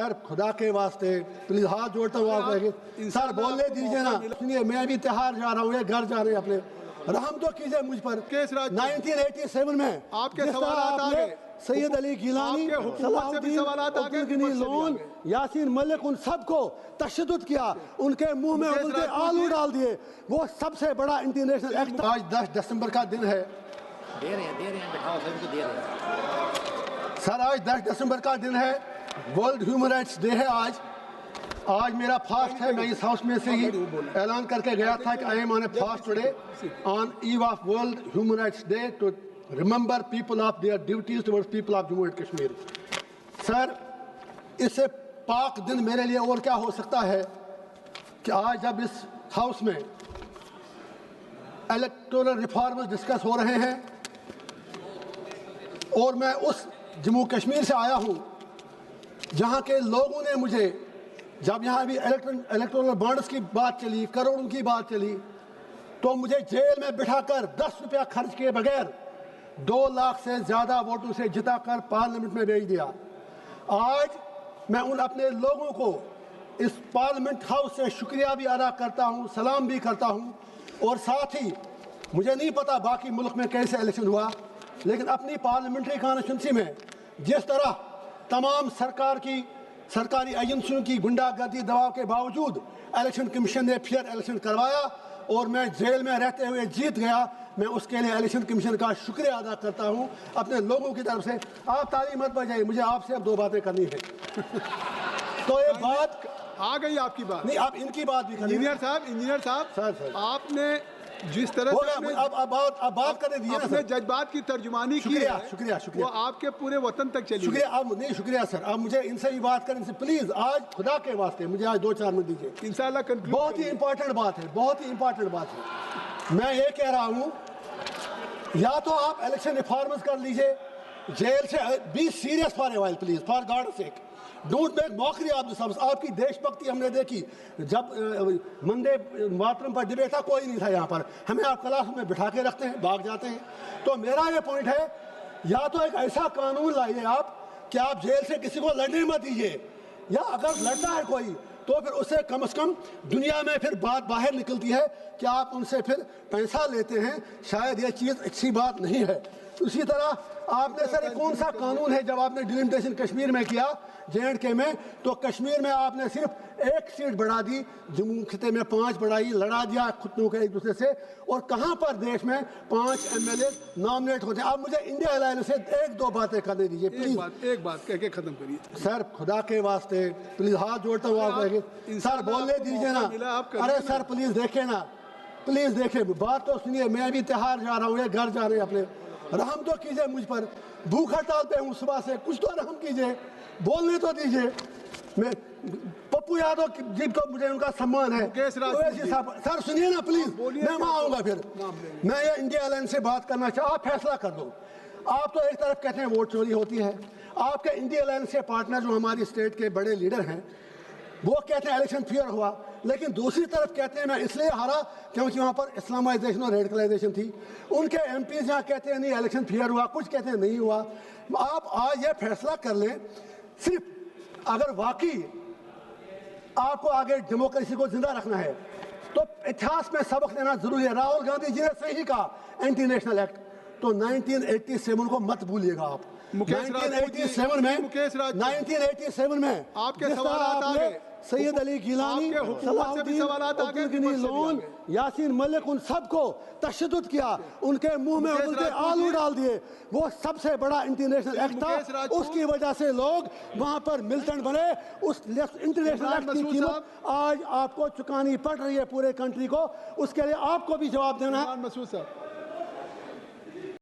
Sir खुदा के वास्ते प्लीज हाथ जोड़ता हूँ आप सर बोलने दीजिए ना। सुनिए मैं भी त्योहार जा रहा हूँ, ये घर जा रहे हैं अपने, रहम तो कीजिए मुझ पर। 1987 में आपके सवाल आ गए, सैयद अली गिलानी, सलाहुद्दीन लोन, यासीन मलिक, उन सबको तशद्दुद किया, उनके मुंह में उबलते आलू डाल दिए। वो सबसे बड़ा इंटरनेशनल एक्ट। आज 10 दिसंबर का दिन है। दे रहे हैं बिठाओ सभी को दे रहे हैं। सर आज 10 दिसंबर का दिन है, वर्ल्ड ह्यूमन राइट्स डे है। आज मेरा फास्ट है। मैं इस हाउस में से ही ऐलान करके गया था कि I am on a fast today on eve of world human rights day to remember people of their duties towards people of Jammu and Kashmir. Sir इससे पाक दिन मेरे लिए और क्या हो सकता है कि आज जब इस हाउस में इलेक्टोरल रिफॉर्म्स डिस्कस हो रहे हैं और मैं उस जम्मू कश्मीर से आया हूं जहां के लोगों ने मुझे, जब यहाँ भी इलेक्टोरल बॉन्ड्स की बात चली, करोड़ों की बात चली, तो मुझे जेल में बिठाकर 10 रुपया खर्च किए बगैर 2 लाख से ज़्यादा वोटों से जिताकर पार्लियामेंट में भेज दिया। आज मैं उन अपने लोगों को इस पार्लियामेंट हाउस से शुक्रिया भी अदा करता हूँ, सलाम भी करता हूँ। और साथ ही मुझे नहीं पता बाकी मुल्क में कैसे इलेक्शन हुआ, लेकिन अपनी पार्लियामेंट्री कॉन्स्टिट्यूंसी में जिस तरह तमाम सरकारी एजेंसियों की गुंडागर्दी दबाव के बावजूद इलेक्शन कमीशन ने फेयर इलेक्शन करवाया और मैं जेल में रहते हुए जीत गया, मैं उसके लिए इलेक्शन कमीशन का शुक्रिया अदा करता हूं अपने लोगों की तरफ से। आप ताली मत बजाइए, मुझे आपसे अब 2 बातें करनी है। तो ये बात आ गई आपकी बात नहीं, आप इनकी बात भी करें। इंजीनियर साहब सर आपने जिस तरह से अब बात करने दीजिए ना सर। जज्बात की तर्जुमानी की है, शुक्रिया वो आपके पूरे वतन तक चली। शुक्रिया अब नहीं, शुक्रिया सर। अब मुझे इनसे भी बात करें इनसे प्लीज, आज खुदा के वास्ते मुझे आज 2-4 मिनट दीजिए। इंशाल्लाह कंक्लूड। बहुत ही इंपॉर्टेंट बात है, बहुत ही इंपॉर्टेंट बात है। मैं ये कह रहा हूँ या तो आप इलेक्शन रिफॉर्म्स कर लीजिए, जेल से be serious for a while please, for God sake, don't make mockery of the सबस। आपकी देशभक्ति हमने देखी, जब वंदे मातरम पर डिबेट था कोई नहीं था यहाँ पर, हमें आप क्लास में बिठा के रखते हैं, भाग जाते हैं। तो मेरा ये पॉइंट है, या तो एक ऐसा कानून लाइए आप कि आप जेल से किसी को लड़ने मत दीजिए, या अगर लड़ता है कोई तो फिर उससे कम से कम दुनिया में फिर बात बाहर निकलती है कि आप उनसे फिर पैसा लेते हैं। शायद ये चीज़ अच्छी बात नहीं है। उसी तरह आपने सर कौन सा कानून है, जब आपने डिलिमिटेशन कश्मीर में किया J&K में, तो कश्मीर में आपने सिर्फ 1 सीट बढ़ा दी, जम्मू खिते में 5 बढ़ाई, लड़ा दिया खुद को एक दूसरे से। और कहाँ पर देश में 5 MLA नॉमिनेट होते हैं। आप मुझे इंडिया अलायंस से 1-2 बातें करने दीजिए प्लीज। एक बात कह के खत्म करिए सर खुदा के वास्ते प्लीज हाथ जोड़ता हूँ आप सर बोलने दीजिए ना। अरे सर प्लीज देखे ना, प्लीज देखे, बात तो सुनिए। मैं भी त्योहार जा रहा हूँ, ये घर जा रहे हैं अपने, रहम तो कीजिए मुझ पर। भूख हड़ताल पे हूँ सुबह से, कुछ तो रहम कीजिए, बोलने तो दीजिए। मैं पप्पू यादव जी को मुझे उनका सम्मान है। सर सुनिए ना प्लीज, मैं वहाँ आऊँगा फिर। मैं ये इंडिया अलायंस से बात करना चाहता, आप फैसला कर दो। आप तो एक तरफ कहते हैं वोट चोरी होती है, आपके इंडिया अलायंस के पार्टनर जो हमारी स्टेट के बड़े लीडर हैं वो कहते हैं इलेक्शन फेयर हुआ, लेकिन दूसरी तरफ कहते हैं मैं इसलिए हारा क्योंकि वहाँ पर इस्लामाइजेशन और रेडिकलाइजेशन थी। उनके MPs यहाँ कहते हैं नहीं इलेक्शन फेयर हुआ, कुछ कहते हैं नहीं हुआ। आप आज ये फैसला कर लें, सिर्फ अगर वाकई आपको आगे डेमोक्रेसी को जिंदा रखना है तो इतिहास में सबक लेना जरूरी है। राहुल गांधी जी ने सही कहा एंटी नेशनल एक्ट, तो 1987 को मत भूलिएगा आप। 1987 में आपके सवाल आ गए, सैयद अली गिलानी, सलाहुद्दीन लोन, यासीन मलिक, उन सबको तशद्दुद किया, उनके मुंह में उबलते आलू डाल दिए। वो सबसे बड़ा इंटरनेशनल एक्ट था, उसकी वजह से लोग वहां पर मिलिटेंट बने। उस इंटरनेशनल एक्ट की कीमत आज आपको चुकानी पड़ रही है पूरे कंट्री को, उसके लिए आपको भी जवाब देना है। मसूद साहब